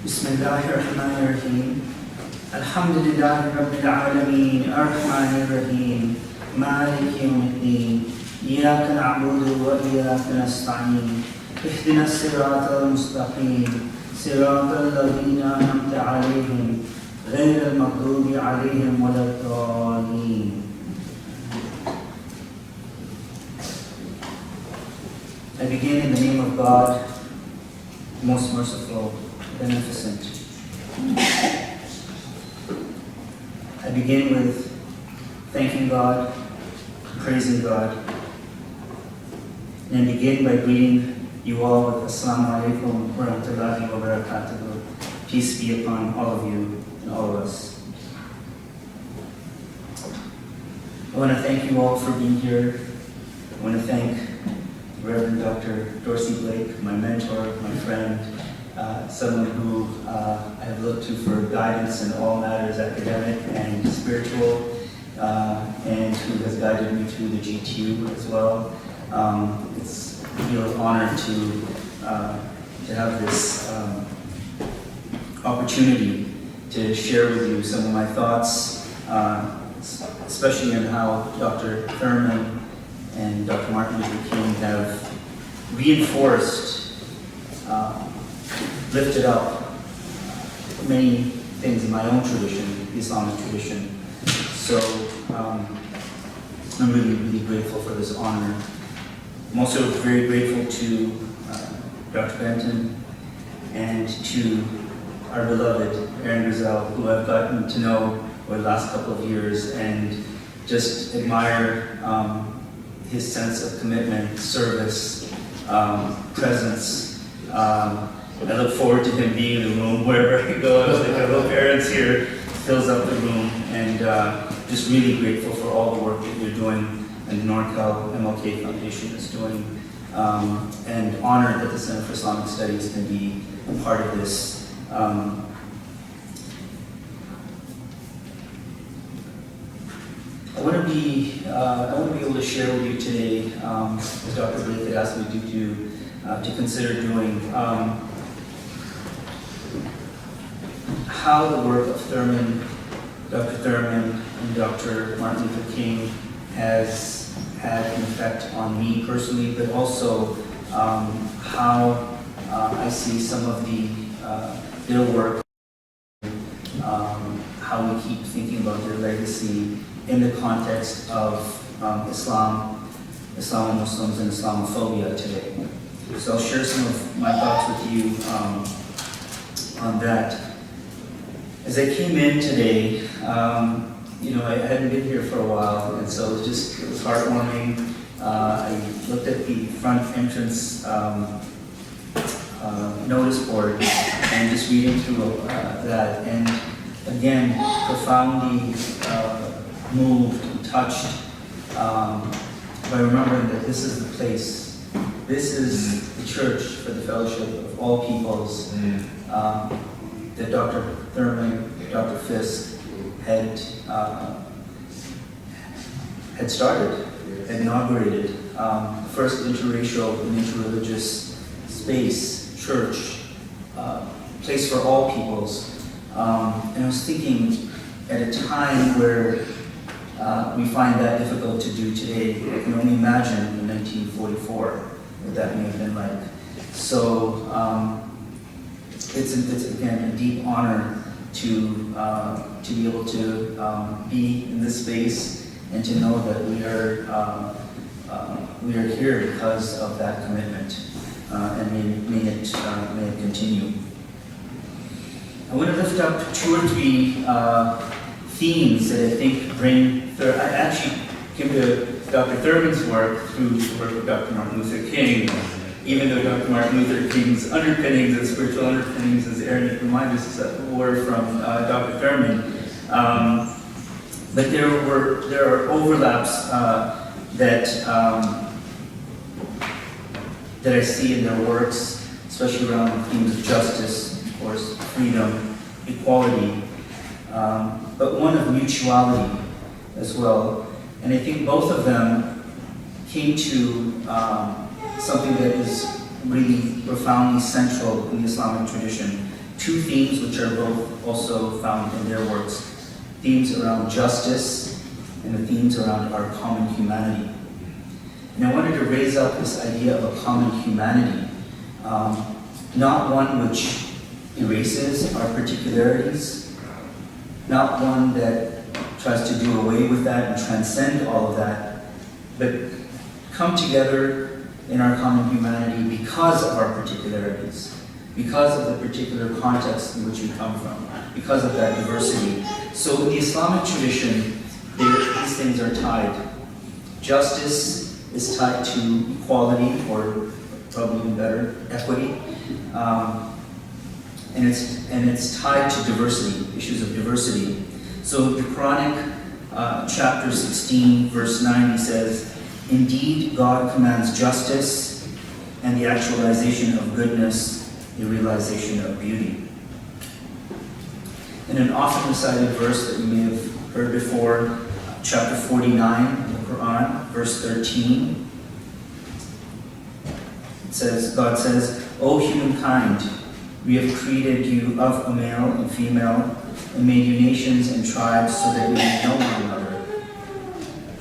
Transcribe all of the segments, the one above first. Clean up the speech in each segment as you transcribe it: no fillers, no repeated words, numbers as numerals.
Bismillahirrahmanirrahim. Alhamdulillahi Rabbil Alameen. Ar-Rahmanir-Rahim. Maliki Yawmiddin. Iyaka na'budu wa iyaka nasta'in. Ihdina as-siratal mustaqim. Siratal ladhina an'amta 'alayhim. Ghayril maghdubi 'alayhim waladdallin. I begin in the name of God, most merciful, beneficent. I begin with thanking God, praising God, and I begin by greeting you all with Assalamu alaikum wa rahmatullahi wa barakatuh. Peace be upon all of you and all of us. I want to thank you all for being here. I want to thank Reverend Dr. Dorsey Blake, my mentor, my friend, someone who I have looked to for guidance in all matters academic and spiritual, and who has guided me through the GTU as well. It's a real honor to have this opportunity to share with you some of my thoughts, especially on how Dr. Thurman and Dr. Martin Luther King have reinforced, lifted up many things in my own tradition, the Islamic tradition. So I'm really, really grateful for this honor. I'm also very grateful to Dr. Benton and to our beloved Aaron Grisel, who I've gotten to know over the last couple of years and just admire his sense of commitment, service, presence. I look forward to him being in the room wherever he goes. Like I hope Aaron's here, fills up the room, and just really grateful for all the work that you're doing and the NorCal MLK Foundation is doing, and honored that the Center for Islamic Studies can be a part of this. I want to be able to share with you today, as Dr. Blake had asked me to consider doing, how the work of Dr. Thurman and Dr. Martin Luther King has had an effect on me personally, but also how I see some of their work, how we keep thinking about their legacy in the context of Islam, Muslims, and Islamophobia today. So I'll share some of my thoughts with you on that. As I came in today, I hadn't been here for a while, and so it was heartwarming. I looked at the front entrance notice board and just reading through that, and again, profoundly moved and touched by remembering that this is the place, this is the church for the fellowship of all peoples, that Dr. Thurman, Dr. Fisk had started, had inaugurated, the first interracial and interreligious space, church, place for all peoples. And I was thinking, at a time where we find that difficult to do today, I can only imagine in 1944 what that may have been like. So it's again a deep honor to be able to be in this space and to know that we are here because of that commitment, and may it continue. I want to lift up two or three themes that I think bring. I actually came to Dr. Thurman's work through the work of Dr. Martin Luther King, even though Dr. Martin Luther King's underpinnings and spiritual underpinnings, as Aaron reminded us, were from Dr. Thurman. But there are overlaps that I see in their works, especially around themes of justice, of course, freedom, equality, but one of mutuality as well. And I think both of them came to something that is really profoundly central in the Islamic tradition, two themes which are both also found in their works, themes around justice and the themes around our common humanity. And I wanted to raise up this idea of a common humanity, not one which erases our particularities, not one that tries to do away with that and transcend all of that, but come together in our common humanity because of our particularities, because of the particular context in which we come from, because of that diversity. So in the Islamic tradition, these things are tied. Justice is tied to equality, or probably even better, equity. And it's tied to diversity, issues of diversity. So the Quranic chapter 16, verse 90 says, "Indeed, God commands justice and the actualization of goodness, the realization of beauty." And an often recited verse that you may have heard before, chapter 49 of the Quran, verse 13. It says, God says, "O humankind, we have created you of a male and female, and made you nations and tribes so that you may know one another.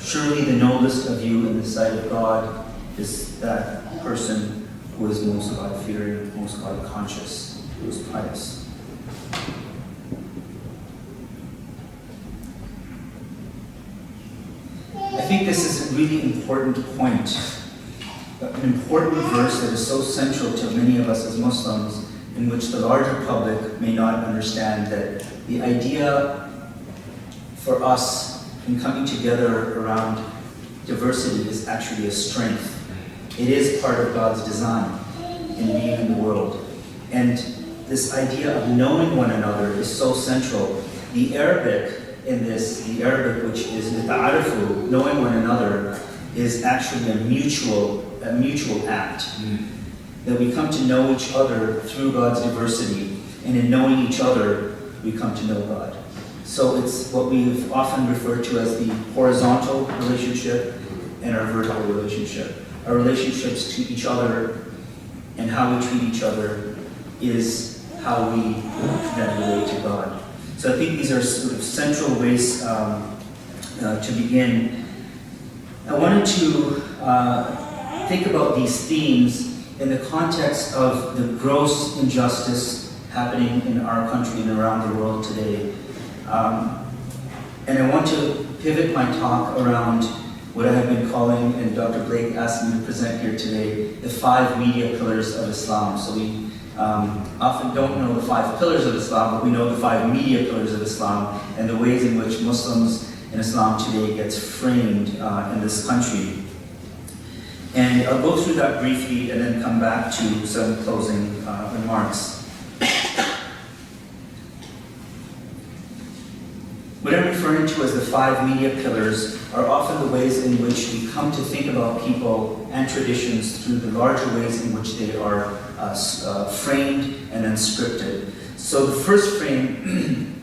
Surely the noblest of you in the sight of God is that person who is most God-fearing, most God-conscious, who is pious." I think this is a really important point, an important verse that is so central to many of us as Muslims, in which the larger public may not understand that the idea for us in coming together around diversity is actually a strength. It is part of God's design in being in the world. And this idea of knowing one another is so central. The Arabic in this, the Arabic which is ta'arufu, knowing one another, is actually a mutual act. That we come to know each other through God's diversity, and in knowing each other, we come to know God. So it's what we've often referred to as the horizontal relationship and our vertical relationship. Our relationships to each other and how we treat each other is how we then relate to God. So I think these are sort of central ways to begin. I wanted to think about these themes in the context of the gross injustice happening in our country and around the world today. And I want to pivot my talk around what I have been calling, and Dr. Blake asked me to present here today, the 5 media pillars of Islam. So we often don't know the 5 pillars of Islam, but we know the 5 media pillars of Islam and the ways in which Muslims in Islam today gets framed in this country. And I'll go through that briefly and then come back to some closing remarks. What I'm referring to as the 5 media pillars are often the ways in which we come to think about people and traditions through the larger ways in which they are framed and then scripted. So the first frame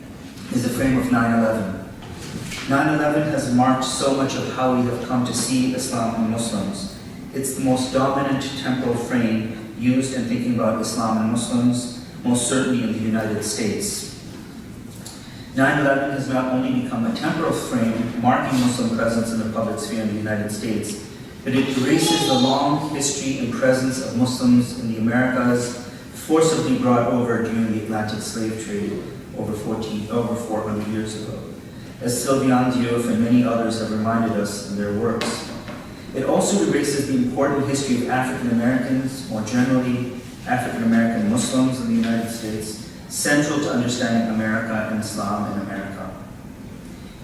is the frame of 9/11. 9/11 has marked so much of how we have come to see Islam and Muslims. It's the most dominant temporal frame used in thinking about Islam and Muslims, most certainly in the United States. 9/11 has not only become a temporal frame marking Muslim presence in the public sphere in the United States, but it erases the long history and presence of Muslims in the Americas, forcibly brought over during the Atlantic slave trade over 400 years ago, as Sylviane Diouf and many others have reminded us in their works. It also erases the important history of African Americans, more generally, African American Muslims in the United States, central to understanding America and Islam in America.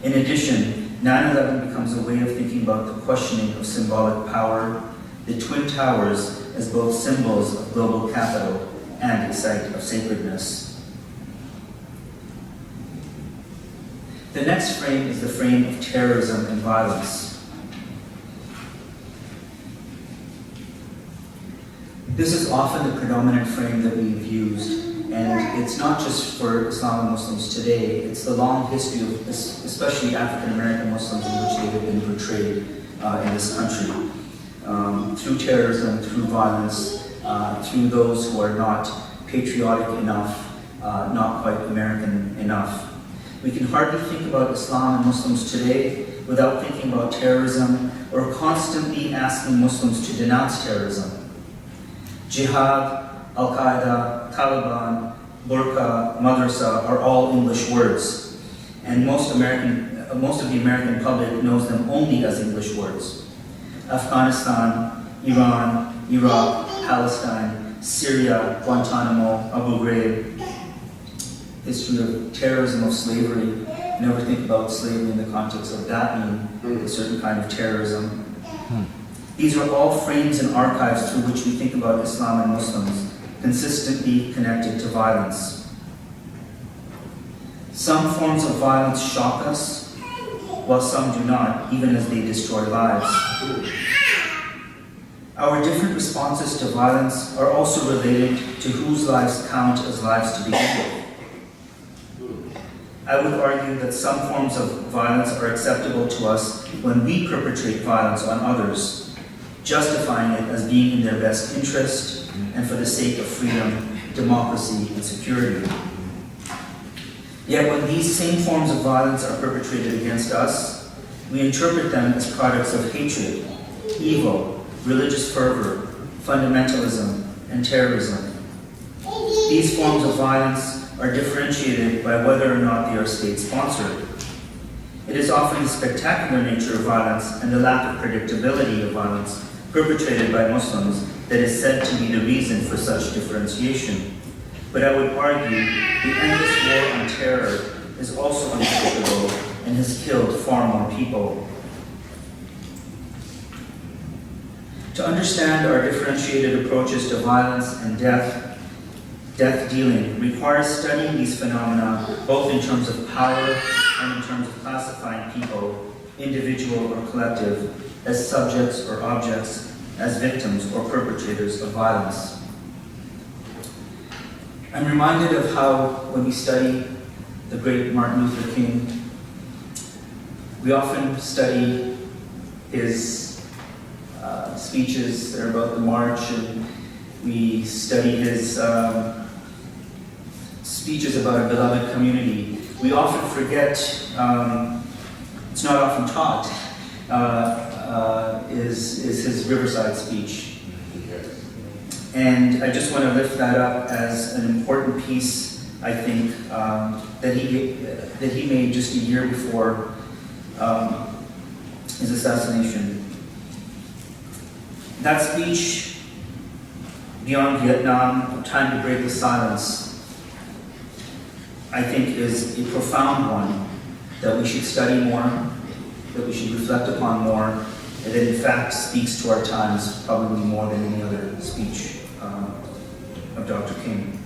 In addition, 9/11 becomes a way of thinking about the questioning of symbolic power, the Twin Towers as both symbols of global capital and a site of sacredness. The next frame is the frame of terrorism and violence. This is often the predominant frame that we've used, and it's not just for Islam and Muslims today, it's the long history of especially African American Muslims in which they have been portrayed in this country. Through terrorism, through violence, through those who are not patriotic enough, not quite American enough. We can hardly think about Islam and Muslims today without thinking about terrorism or constantly asking Muslims to denounce terrorism. Jihad, Al-Qaeda, Taliban, Burqa, Madrasa are all English words, and most of the American public knows them only as English words. Afghanistan, Iran, Iraq, Palestine, Syria, Guantanamo, Abu Ghraib, history of terrorism, of slavery. Never think about slavery in the context of that being a certain kind of terrorism. These are all frames and archives through which we think about Islam and Muslims, consistently connected to violence. Some forms of violence shock us, while some do not, even as they destroy lives. Our different responses to violence are also related to whose lives count as lives to begin with. I would argue that some forms of violence are acceptable to us when we perpetrate violence on others, justifying it as being in their best interest and for the sake of freedom, democracy, and security. Yet when these same forms of violence are perpetrated against us, we interpret them as products of hatred, evil, religious fervor, fundamentalism, and terrorism. These forms of violence are differentiated by whether or not they are state-sponsored. It is often the spectacular nature of violence and the lack of predictability of violence perpetrated by Muslims that is said to be the reason for such differentiation. But I would argue the endless war on terror is also unpredictable and has killed far more people. To understand our differentiated approaches to violence and death dealing requires studying these phenomena both in terms of power and in terms of classifying people, individual or collective, as subjects or objects, as victims or perpetrators of violence. I'm reminded of how, when we study the great Martin Luther King, we often study his speeches that are about the march, and we study his speeches about a beloved community. We often forget, it's not often taught, is his Riverside speech. And I just want to lift that up as an important piece, I think, that he made just a year before his assassination. That speech, Beyond Vietnam, Time to Break the Silence, I think is a profound one that we should study more, that we should reflect upon more, and that in fact speaks to our times probably more than any other speech of Dr. King.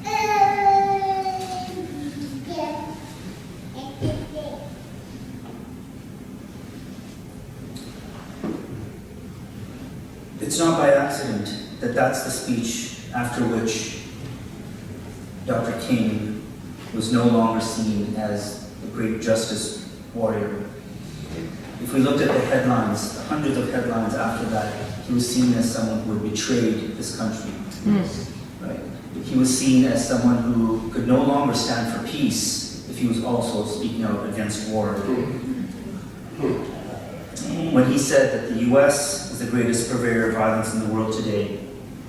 It's not by accident that that's the speech after which Dr. King was no longer seen as a great justice warrior. If we looked at the headlines, the hundreds of headlines after that, he was seen as someone who had betrayed this country. Right? He was seen as someone who could no longer stand for peace if he was also speaking out against war. When he said that the US is the greatest purveyor of violence in the world today,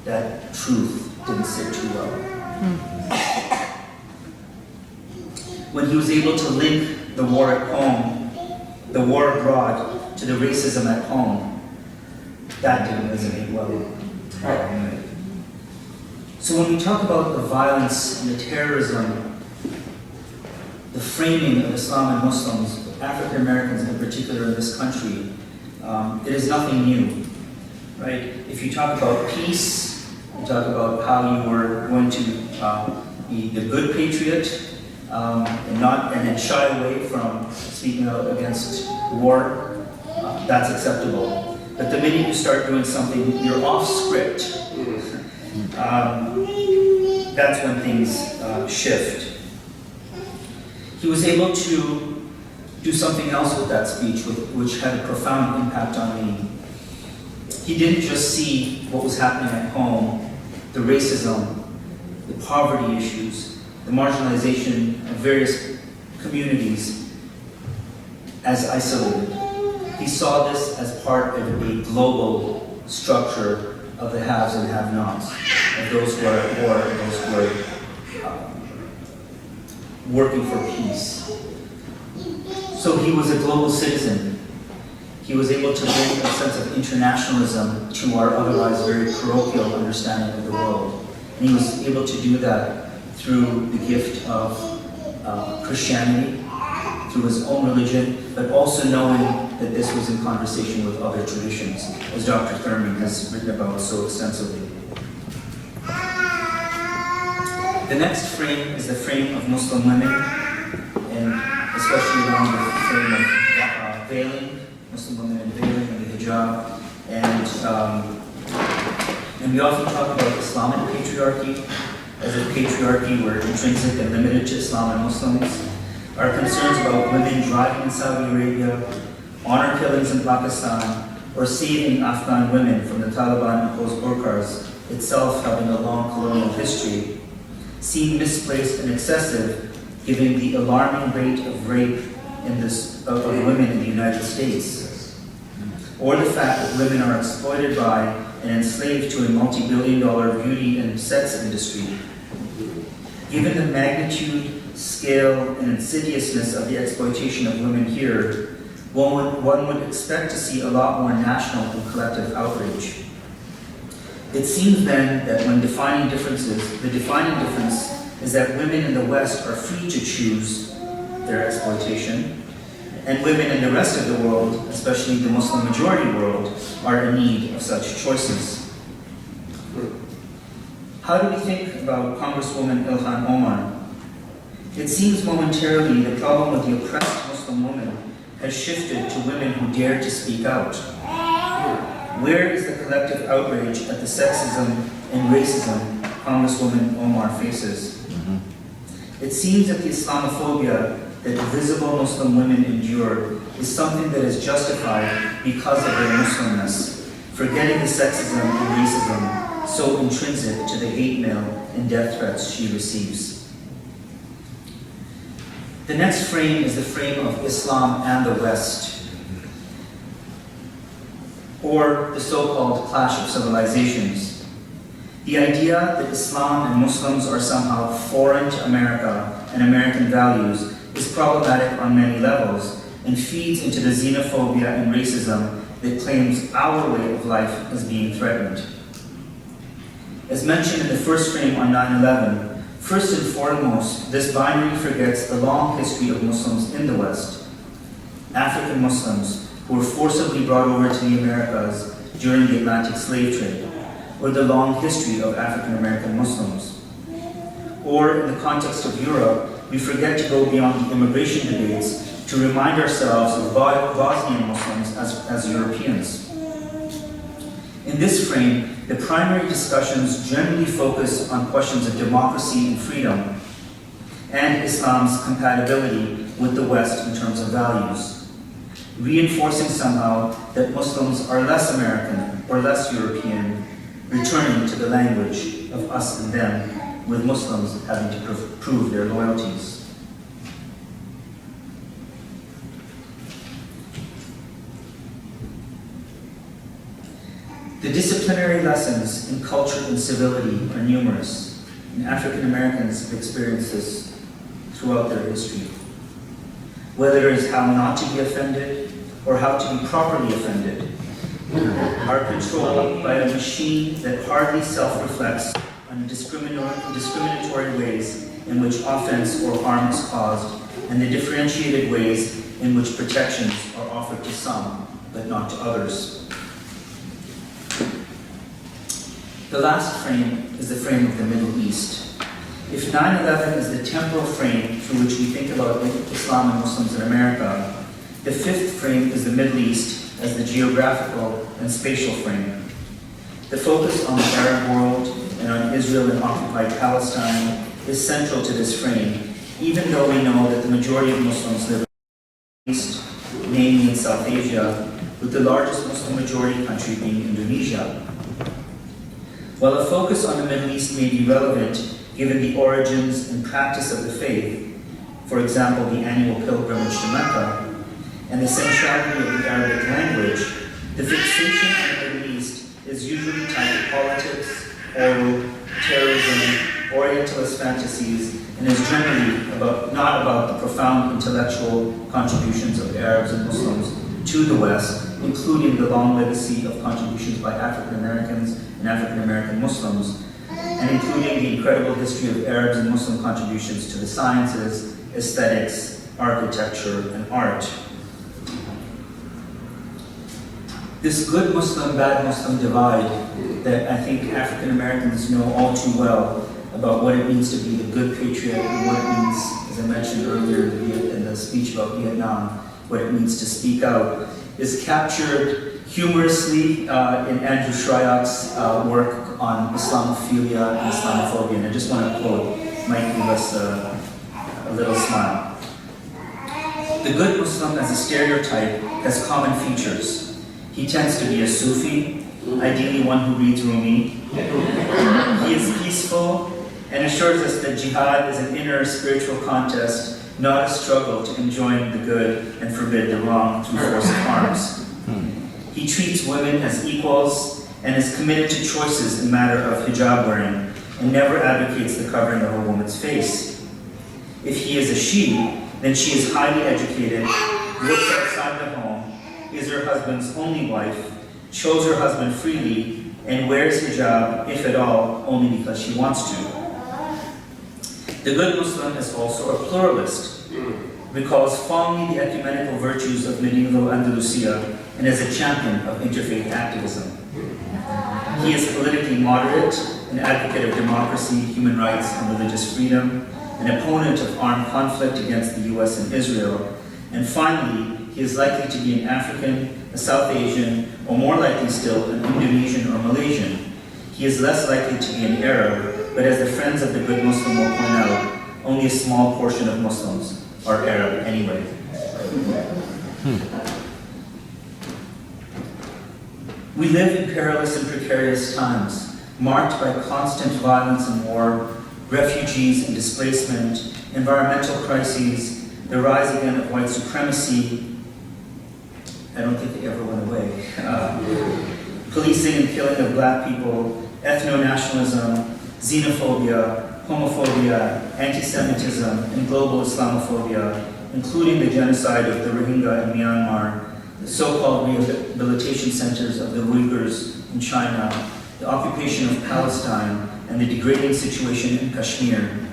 that truth didn't sit too well. When he was able to link the war at home, the war abroad, to the racism at home, that didn't resonate well. Right. So when we talk about the violence and the terrorism, the framing of Islam and Muslims, African Americans in particular in this country, it is nothing new, right? If you talk about peace, you talk about how you were going to be the good patriot, and then shy away from speaking out against war, that's acceptable. But the minute you start doing something, you're off script, that's when things shift. He was able to do something else with that speech, which had a profound impact on me. He didn't just see what was happening at home, the racism, the poverty issues, the marginalization of various communities as isolated. He saw this as part of a global structure of the haves and have-nots, of those who are at war and those who are working for peace. So he was a global citizen. He was able to bring a sense of internationalism to our otherwise very parochial understanding of the world. And he was able to do that through the gift of Christianity, through his own religion, but also knowing that this was in conversation with other traditions, as Dr. Thurman has written about so extensively. The next frame is the frame of Muslim women, and especially around the frame of veiling, Muslim women in veiling and the hijab. And we often talk about Islamic patriarchy, as if patriarchy were intrinsic and limited to Islam and Muslims. Our concerns about women driving in Saudi Arabia, honor killings in Pakistan, or saving Afghan women from the Taliban-imposed burqas, itself having a long colonial history, seem misplaced and excessive given the alarming rate of rape of women in the United States, or the fact that women are exploited by and enslaved to a multi-billion-dollar beauty and sex industry. Given the magnitude, scale, and insidiousness of the exploitation of women here, one would expect to see a lot more national and collective outrage. It seems then that when defining differences, the defining difference is that women in the West are free to choose their exploitation, and women in the rest of the world, especially the Muslim majority world, are in need of such choices. How do we think about Congresswoman Ilhan Omar? It seems momentarily the problem with the oppressed Muslim woman has shifted to women who dare to speak out. Where is the collective outrage at the sexism and racism Congresswoman Omar faces? It seems that the Islamophobia that visible Muslim women endure is something that is justified because of their Muslimness, forgetting the sexism and racism so intrinsic to the hate mail and death threats she receives. The next frame is the frame of Islam and the West, or the so-called clash of civilizations. The idea that Islam and Muslims are somehow foreign to America and American values is problematic on many levels and feeds into the xenophobia and racism that claims our way of life as being threatened. As mentioned in the first frame on 9/11, first and foremost, this binary forgets the long history of Muslims in the West, African Muslims who were forcibly brought over to the Americas during the Atlantic slave trade, or the long history of African American Muslims. Or in the context of Europe, we forget to go beyond the immigration debates to remind ourselves of Bosnian Muslims as Europeans. In this frame, the primary discussions generally focus on questions of democracy and freedom, and Islam's compatibility with the West in terms of values, reinforcing somehow that Muslims are less American or less European, returning to the language of us and them, with Muslims having to prove their loyalties. The disciplinary lessons in culture and civility are numerous, and African Americans have experienced this throughout their history. Whether it is how not to be offended or how to be properly offended, are controlled by a machine that hardly self-reflects on discriminatory ways in which offense or harm is caused, and the differentiated ways in which protections are offered to some, but not to others. The last frame is the frame of the Middle East. If 9/11 is the temporal frame through which we think about Islam and Muslims in America, the fifth frame is the Middle East as the geographical and spatial frame. The focus on the Arab world and on Israel and occupied Palestine is central to this frame, even though we know that the majority of Muslims live in the East, namely in South Asia, with the largest Muslim majority country being Indonesia. While a focus on the Middle East may be relevant, given the origins and practice of the faith, for example, the annual pilgrimage to Mecca, and the centrality of the Arabic language, the fixation on the Middle East is usually tied to politics, oil, terrorism, Orientalist fantasies, and is generally not about the profound intellectual contributions of Arabs and Muslims to the West, including the long legacy of contributions by African Americans and African American Muslims, and including the incredible history of Arabs and Muslim contributions to the sciences, aesthetics, architecture, and art. This good Muslim, bad Muslim divide that I think African Americans know all too well about what it means to be a good patriot and what it means, as I mentioned earlier in the speech about Vietnam, what it means to speak out, is captured humorously in Andrew Shryock's work on Islamophilia and Islamophobia. And I just want to quote, might give us a little smile. The good Muslim as a stereotype has common features. He tends to be a Sufi, ideally one who reads Rumi. He is peaceful and assures us that jihad is an inner spiritual contest, not a struggle to enjoin the good and forbid the wrong through force of arms. He treats women as equals and is committed to choices in the matter of hijab wearing and never advocates the covering of a woman's face. If he is a she, then she is highly educated, works outside the home, is her husband's only wife, chose her husband freely, and wears hijab, if at all, only because she wants to. The good Muslim is also a pluralist, recalls fondly the ecumenical virtues of medieval Andalusia, and is a champion of interfaith activism. He is politically moderate, an advocate of democracy, human rights, and religious freedom, an opponent of armed conflict against the US and Israel, and finally, he is likely to be an African, a South Asian, or more likely still, an Indonesian or Malaysian. He is less likely to be an Arab, but as the friends of the good Muslim will point out, only a small portion of Muslims are Arab anyway. We live in perilous and precarious times, marked by constant violence and war, refugees and displacement, environmental crises, the rise again of white supremacy. I don't think they ever went away. Policing and killing of black people, ethno-nationalism, xenophobia, homophobia, anti-Semitism, and global Islamophobia, including the genocide of the Rohingya in Myanmar, the so-called rehabilitation centers of the Uyghurs in China, the occupation of Palestine, and the degrading situation in Kashmir.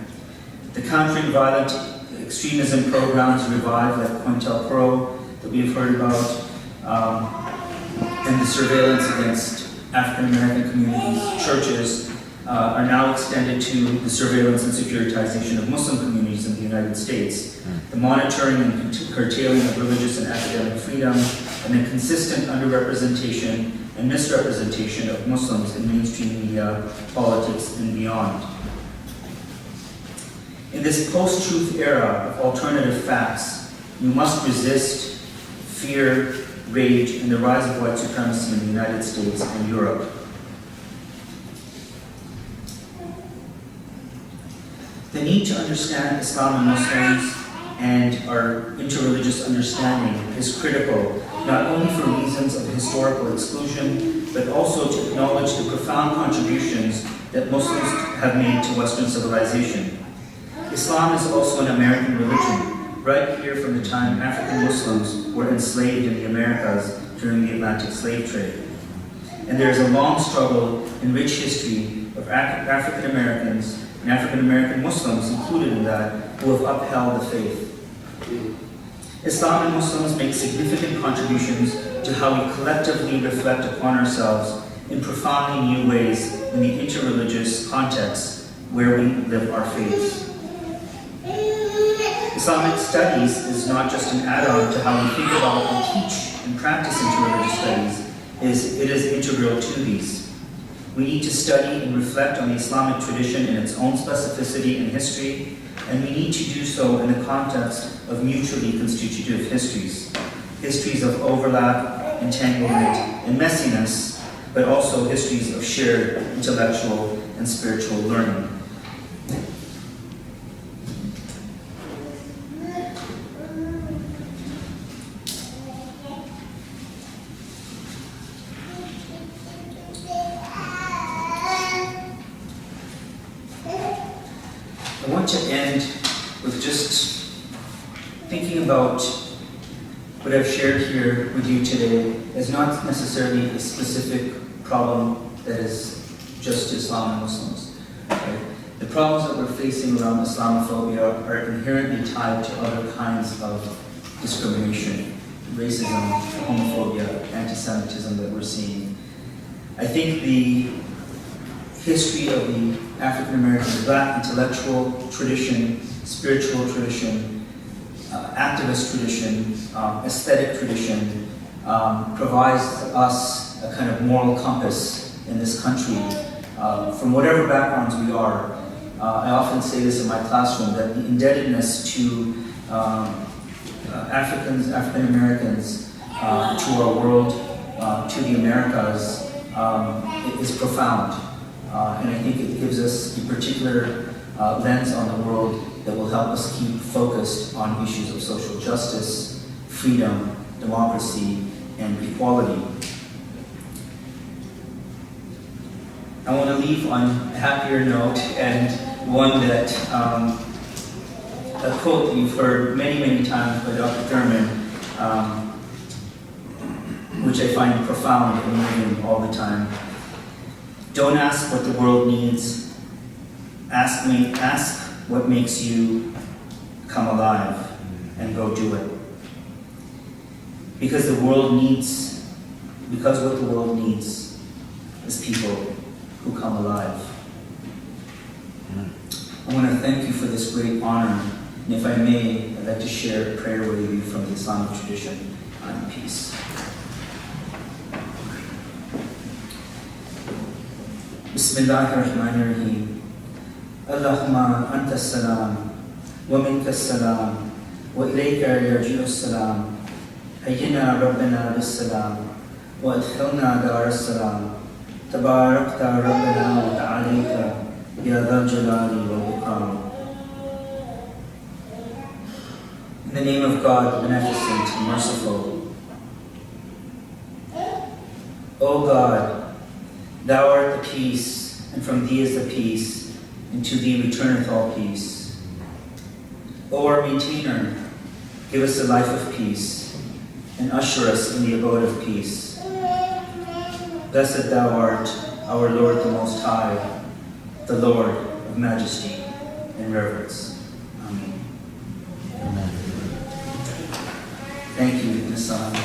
The countering violent extremism programs revived like COINTELPRO that we've heard about, and the surveillance against African American communities, churches, are now extended to the surveillance and securitization of Muslim communities in the United States, the monitoring and curtailing of religious and academic freedom, and the consistent underrepresentation and misrepresentation of Muslims in mainstream media, politics, and beyond. In this post-truth era of alternative facts, we must resist fear, rage, and the rise of white supremacy in the United States and Europe. The need to understand Islam and Muslims and our interreligious understanding is critical, not only for reasons of historical exclusion, but also to acknowledge the profound contributions that Muslims have made to Western civilization. Islam is also an American religion, right here from the time African Muslims were enslaved in the Americas during the Atlantic slave trade. And there is a long struggle and rich history of African Americans and African American Muslims included in that who have upheld the faith. Islam and Muslims make significant contributions to how we collectively reflect upon ourselves in profoundly new ways in the interreligious context where we live our faiths. Islamic studies is not just an add-on to how we think about and teach and practice interreligious studies, it is integral to these. We need to study and reflect on the Islamic tradition in its own specificity and history, and we need to do so in the context of mutually constitutive histories. Histories of overlap, entanglement, and messiness, but also histories of shared intellectual and spiritual learning. I want to end with just thinking about what I've shared here with you today as not necessarily a specific problem that is just Islam and Muslims. Right? The problems that we're facing around Islamophobia are inherently tied to other kinds of discrimination, racism, homophobia, anti-Semitism that we're seeing. I think the history of the African American Black intellectual tradition, spiritual tradition, activist tradition, aesthetic tradition provides us a kind of moral compass in this country. From whatever backgrounds we are, I often say this in my classroom, that the indebtedness to African Americans, to our world, to the Americas, is profound. And I think it gives us a particular lens on the world that will help us keep focused on issues of social justice, freedom, democracy, and equality. I want to leave on a happier note, and one that, a quote that you've heard many, many times by Dr. Thurman, which I find profound and moving all the time. Don't ask what the world needs. Ask what makes you come alive, and go do it. Because what the world needs is people who come alive. I want to thank you for this great honor, and if I may, I'd like to share a prayer with you from the Islamic tradition on peace. Bismillahirrahmanirrahim. Allahumma anta salam, wa minka salam, wa ilayka yarji'u salam. Hayyina rabbana bis salam, wa adkhilna dar salam. Tabarakta rabbana wa ta'alayka, ya dhal jalali wal ikram. In the name of God, the Beneficent and Merciful. O God, Thou art the peace, and from Thee is the peace, and to Thee returneth all peace. O our maintainer, give us a life of peace, and usher us in the abode of peace. Blessed Thou art, our Lord the Most High, the Lord of majesty and reverence. Amen. Thank you, Nissan.